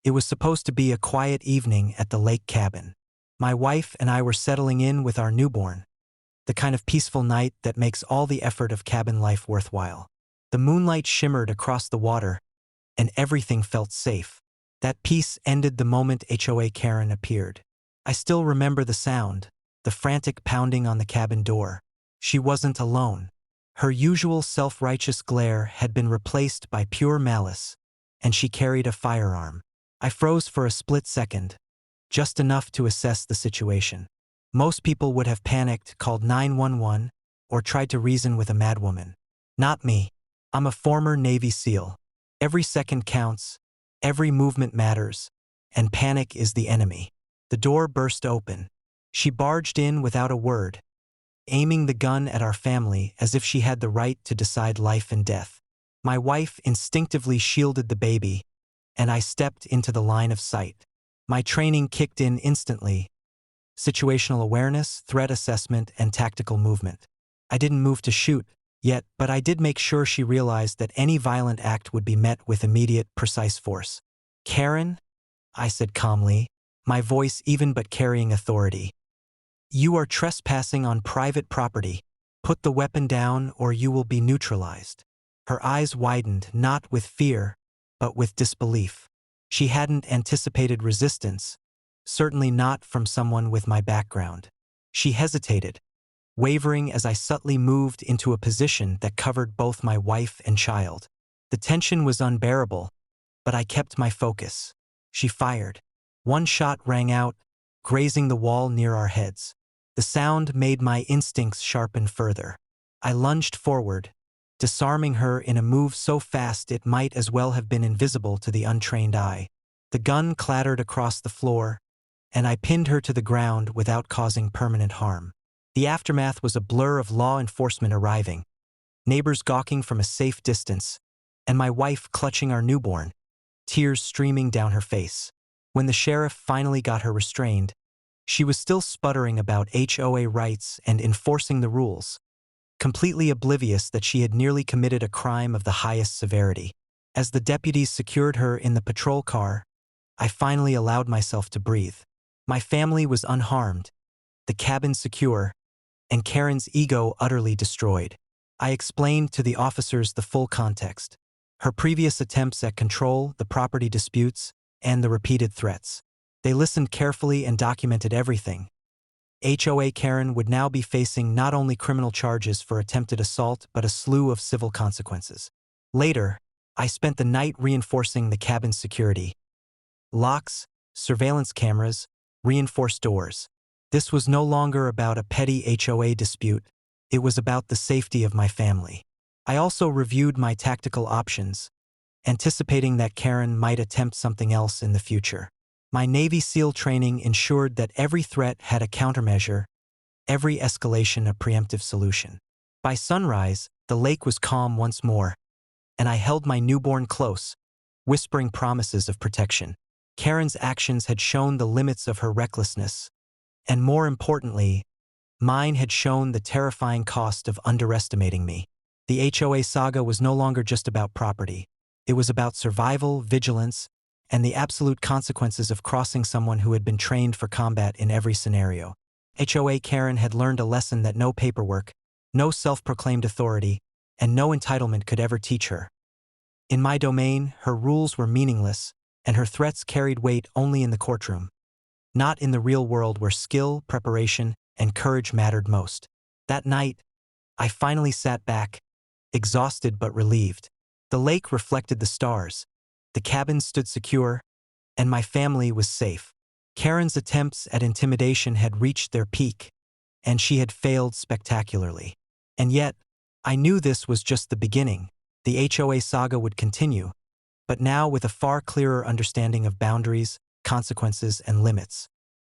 It was supposed to be a quiet evening at the lake cabin. My wife and I were settling in with our newborn, the kind of peaceful night that makes all the effort of cabin life worthwhile. The moonlight shimmered across the water, and everything felt safe. That peace ended the moment HOA Karen appeared. I still remember the sound, the frantic pounding on the cabin door. She wasn't alone. Her usual self-righteous glare had been replaced by pure malice, and she carried a firearm. I froze for a split second, just enough to assess the situation. Most people would have panicked, called 911, or tried to reason with a madwoman. Not me. I'm a former Navy SEAL. Every second counts, every movement matters, and panic is the enemy. The door burst open. She barged in without a word, aiming the gun at our family as if she had the right to decide life and death. My wife instinctively shielded the baby, and I stepped into the line of sight. My training kicked in instantly. Situational awareness, threat assessment, and tactical movement. I didn't move to shoot yet, but I did make sure she realized that any violent act would be met with immediate, precise force. "Karen," I said calmly, my voice even but carrying authority. "You are trespassing on private property. Put the weapon down or you will be neutralized." Her eyes widened, not with fear, but with disbelief. She hadn't anticipated resistance, certainly not from someone with my background. She hesitated, wavering as I subtly moved into a position that covered both my wife and child. The tension was unbearable, but I kept my focus. She fired. One shot rang out, grazing the wall near our heads. The sound made my instincts sharpen further. I lunged forward, disarming her in a move so fast it might as well have been invisible to the untrained eye. The gun clattered across the floor, and I pinned her to the ground without causing permanent harm. The aftermath was a blur of law enforcement arriving, neighbors gawking from a safe distance, and my wife clutching our newborn, tears streaming down her face. When the sheriff finally got her restrained, she was still sputtering about HOA rights and enforcing the rules, completely oblivious that she had nearly committed a crime of the highest severity. As the deputies secured her in the patrol car, I finally allowed myself to breathe. My family was unharmed, the cabin secure, and Karen's ego utterly destroyed. I explained to the officers the full context: her previous attempts at control, the property disputes, and the repeated threats. They listened carefully and documented everything. HOA Karen would now be facing not only criminal charges for attempted assault but a slew of civil consequences. Later, I spent the night reinforcing the cabin's security. Locks, surveillance cameras, reinforced doors. This was no longer about a petty HOA dispute, it was about the safety of my family. I also reviewed my tactical options, anticipating that Karen might attempt something else in the future. My Navy SEAL training ensured that every threat had a countermeasure, every escalation a preemptive solution. By sunrise, the lake was calm once more, and I held my newborn close, whispering promises of protection. Karen's actions had shown the limits of her recklessness, and more importantly, mine had shown the terrifying cost of underestimating me. The HOA saga was no longer just about property. It was about survival, vigilance, and the absolute consequences of crossing someone who had been trained for combat in every scenario. HOA Karen had learned a lesson that no paperwork, no self-proclaimed authority, and no entitlement could ever teach her. In my domain, her rules were meaningless, and her threats carried weight only in the courtroom, not in the real world where skill, preparation, and courage mattered most. That night, I finally sat back, exhausted but relieved. The lake reflected the stars, the cabin stood secure, and my family was safe. Karen's attempts at intimidation had reached their peak, and she had failed spectacularly. And yet, I knew this was just the beginning. The HOA saga would continue, but now with a far clearer understanding of boundaries, consequences, and limits.